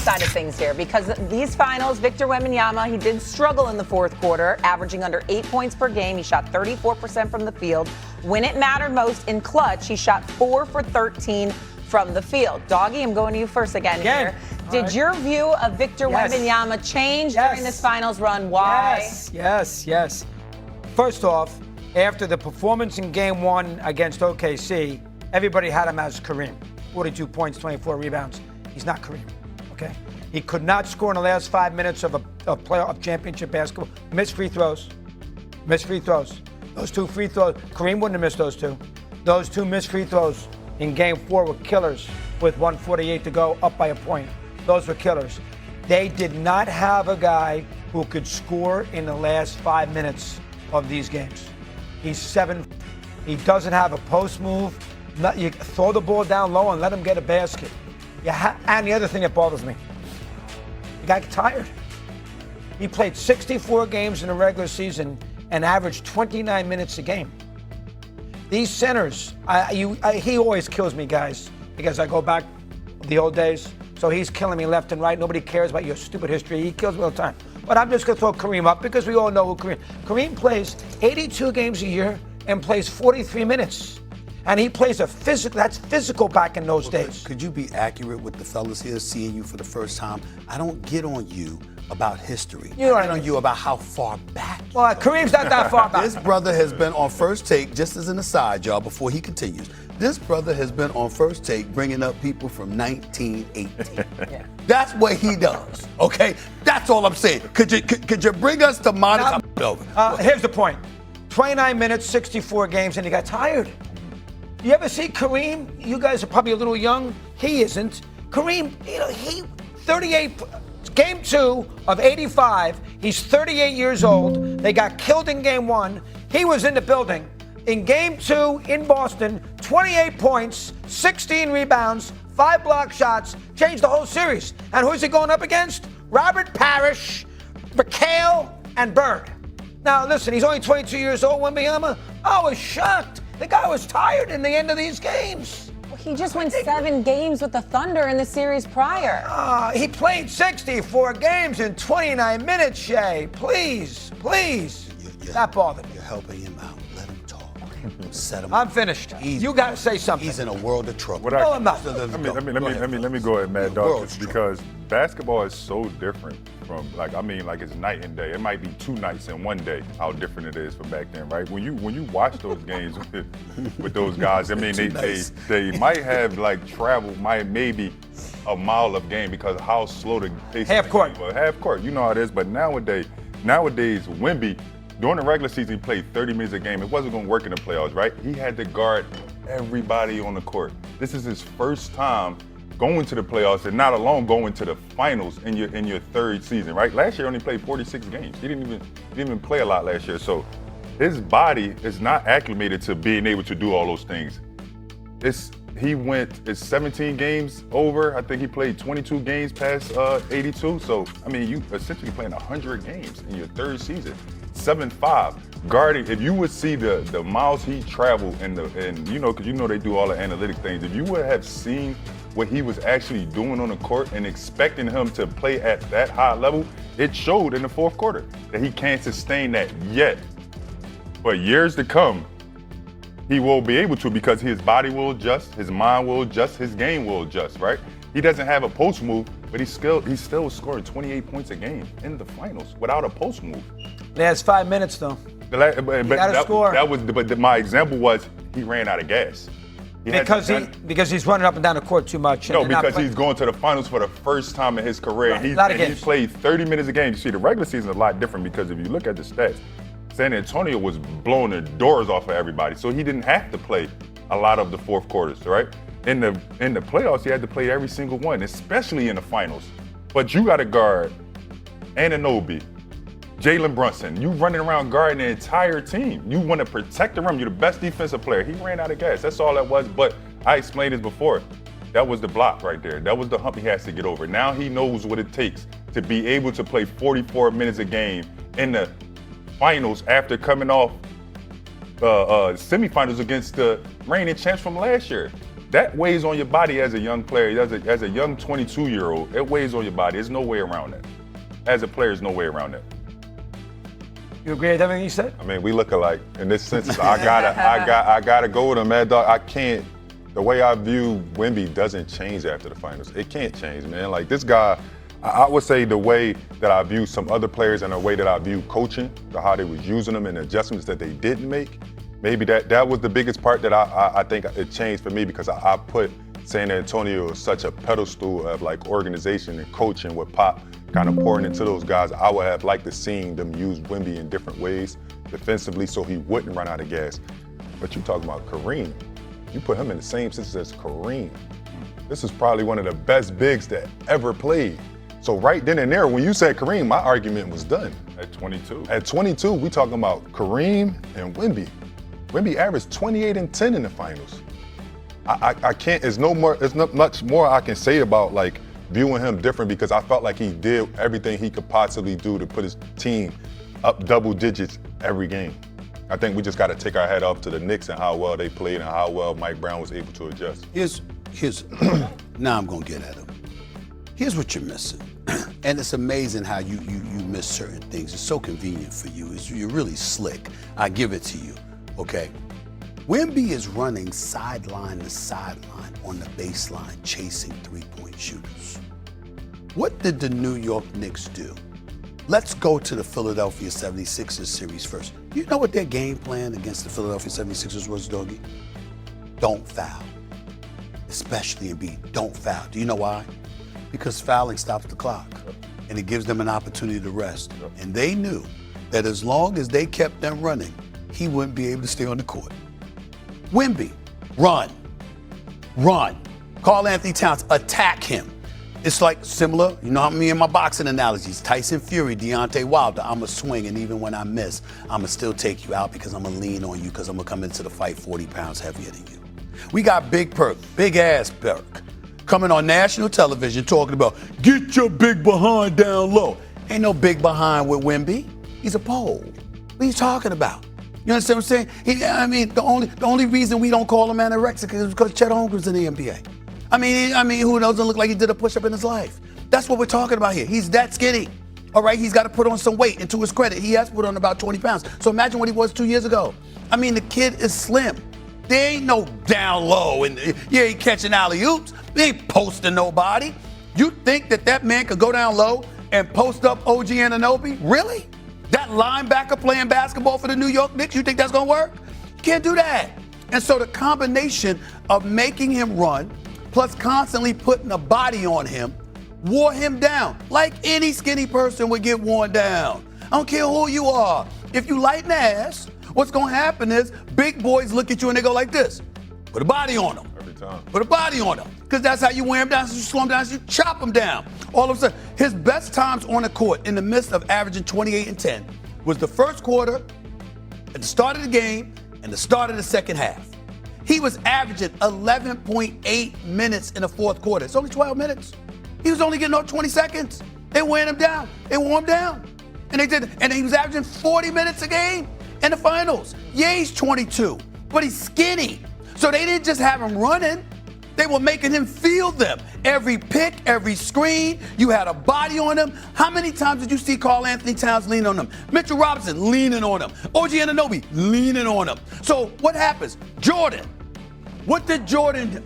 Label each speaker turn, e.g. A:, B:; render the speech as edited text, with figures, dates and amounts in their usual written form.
A: side of things here because these finals, Victor Wembanyama, he did struggle in the fourth quarter, averaging under 8 points per game. He shot 34% from the field. When it mattered most in clutch, he shot 4 for 13 from the field. Doggy, I'm going to you first again here. Did your view of Victor Wembanyama change during this finals run? Why?
B: Yes. First off, after the performance in Game 1 against OKC, everybody had him as Kareem. 42 points, 24 rebounds. He's not Kareem, okay? He could not score in the last 5 minutes of playoff championship basketball. Missed free throws. Those 2 free throws, Kareem wouldn't have missed those 2. Those 2 missed free throws in Game 4 were killers with 1:48 to go, up by a point. Those were killers. They did not have a guy who could score in the last 5 minutes of these games. He's 7. He doesn't have a post move. You throw the ball down low and let him get a basket. And the other thing that bothers me, the guy got tired. He played 64 games in the regular season and averaged 29 minutes a game. These centers, he always kills me, guys, because I go back the old days. So he's killing me left and right. Nobody cares about your stupid history. He kills me all the time. But I'm just going to throw Kareem up because we all know who Kareem plays 82 games a year and plays 43 minutes. And he plays that's physical back in those days.
C: Could you be accurate with the fellas here, seeing you for the first time? I don't get on you about history. I get on you about how far back.
B: Well, Kareem's not that far back.
C: This brother has been on First Take, just as an aside, y'all, before he continues. This brother has been on First Take bringing up people from 1918. That's what he does, okay? That's all I'm saying. Could you bring us to modern?
B: Here's the point. 29 minutes, 64 games, and he got tired. You ever see Kareem? You guys are probably a little young. He isn't. Kareem, he 38, Game 2 of 85. He's 38 years old. They got killed in Game 1. He was in the building. In Game 2 in Boston, 28 points, 16 rebounds, 5 block shots, changed the whole series. And who's he going up against? Robert Parrish, McHale, and Bird. Now, listen, he's only 22 years old, Wembanyama. I was shocked. The guy was tired in the end of these games.
A: Well, he just won 7 games with the Thunder in the series prior.
B: He played 64 games in 29 minutes, Shay. Please. That bothered me.
C: You're helping him out. Let him talk. Set him
B: I'm finished. You got to say something.
C: He's in a world of trouble.
B: No, I'm not.
D: Let me go ahead, Mad Dog, because basketball is so different from it's night and day. It might be 2 nights in one day how different it is from back then, right? When you watch those games with those guys, I mean they might have traveled maybe a mile of game because of how slow the pace
B: half court.
D: Half court, you know how it is. But nowadays Wemby, during the regular season, he played 30 minutes a game. It wasn't going to work in the playoffs, right? He had to guard everybody on the court. This is his first time going to the playoffs, and not alone going to the finals in your third season, right? Last year, he only played 46 games. He didn't even play a lot last year. So his body is not acclimated to being able to do all those things. It's 17 games over. I think he played 22 games past 82. So, I mean, you essentially playing 100 games in your third season. 7'5", guarding. If you would see the miles he traveled and because they do all the analytic things. If you would have seen what he was actually doing on the court and expecting him to play at that high level, it showed in the fourth quarter that he can't sustain that yet. But years to come, he will be able to because his body will adjust, his mind will adjust, his game will adjust, right? He doesn't have a post move, but he's still scoring 28 points a game in the finals without a post move.
B: Last 5 minutes, though.
D: But
B: gotta score.
D: But my example was he ran out of gas.
B: Because he's running up and down the court too much.
D: No, because he's going to the finals for the first time in his career.
B: Right.
D: He played 30 minutes a game. You see, the regular season is a lot different because if you look at the stats, San Antonio was blowing the doors off of everybody, so he didn't have to play a lot of the fourth quarters, right? In the playoffs, he had to play every single one, especially in the finals. But you got to guard Anunoby, Jalen Brunson. You running around guarding the entire team. You want to protect the rim. You're the best defensive player. He ran out of gas. That's all that was. But I explained this before. That was the block right there. That was the hump he has to get over. Now he knows what it takes to be able to play 44 minutes a game in the finals after coming off semifinals against the reigning champs from last year. that weighs on your body as a young player, as a young 22-year-old. It weighs on your body. There's no way around that. As a player, there's no way around that.
B: You agree with everything he said?
D: I mean, we look alike in this sense. I gotta go with him, man, dog. I can't. The way I view Wemby doesn't change after the finals. It can't change, man. Like this guy, I would say the way that I view some other players and the way that I view coaching, how they was using them and the adjustments that they didn't make. Maybe that was the biggest part that I think it changed for me because I put San Antonio as such a pedestal of like organization and coaching with Pop kind of pouring into those guys. I would have liked to seen them use Wemby in different ways defensively so he wouldn't run out of gas. But you talking about Kareem. You put him in the same sense as Kareem. This is probably one of the best bigs that ever played. So right then and there, when you said Kareem, my argument was done. At 22. At 22, we talking about Kareem and Wemby. Wemby averaged 28 and 10 in the finals. I can't, there's not much more I can say about like viewing him different because I felt like he did everything he could possibly do to put his team up double digits every game. I think we just got to take our head off to the Knicks and how well they played and how well Mike Brown was able to adjust.
C: Here's now I'm gonna get at him. Here's what you're missing. And it's amazing how you miss certain things. It's so convenient for you. You're really slick. I give it to you, okay? Wemby is running sideline to sideline on the baseline, chasing three-point shooters. What did the New York Knicks do? Let's go to the Philadelphia 76ers series first. You know what their game plan against the Philadelphia 76ers was, Doggy? Don't foul. Especially in Embiid, don't foul. Do you know why? Because fouling stops the clock and it gives them an opportunity to rest. And they knew that as long as they kept them running, he wouldn't be able to stay on the court. Wemby, run. Karl Anthony Towns, attack him. It's like similar, you know, me and my boxing analogies. Tyson Fury, Deontay Wilder, I'm going to swing, and even when I miss, I'm going to still take you out because I'm going to lean on you because I'm going to come into the fight 40 pounds heavier than you. We got Big Perk, big ass Perk, coming on national television talking about, get your big behind down low. Ain't no big behind with Wemby. He's a pole. What are you talking about? You understand what I'm saying? The only reason we don't call him anorexic is because Chet Holmgren's in the NBA. I mean, who doesn't look like he did a push-up in his life? That's what we're talking about here. He's that skinny. All right, he's got to put on some weight, and to his credit, he has put on about 20 pounds. So imagine what he was 2 years ago. I mean, the kid is slim. There ain't no down low, and he ain't catching alley-oops. He ain't posting nobody. You think that man could go down low and post up OG Anunoby? Really? That linebacker playing basketball for the New York Knicks, you think that's going to work? You can't do that. And so the combination of making him run, plus constantly putting a body on him, wore him down, like any skinny person would get worn down. I don't care who you are. If you lighten ass, what's going to happen is big boys look at you and they go like this. Put a body on them.
D: Every time.
C: Put a body on them. Because that's how you wear him down. So you slow him down, so you chop him down. All of a sudden, his best times on the court in the midst of averaging 28 and 10 was the first quarter, at the start of the game, and the start of the second half. He was averaging 11.8 minutes in the fourth quarter. It's only 12 minutes. He was only getting off 20 seconds. They wearing him down. They wore him down. And they did. And he was averaging 40 minutes a game in the finals. Yeah, he's 22, but he's skinny. So they didn't just have him running. They were making him feel them. Every pick, every screen, you had a body on him. How many times did you see Karl Anthony Towns lean on him? Mitchell Robinson leaning on him. OG Anunoby leaning on him. So what happens? Jordan. What did Jordan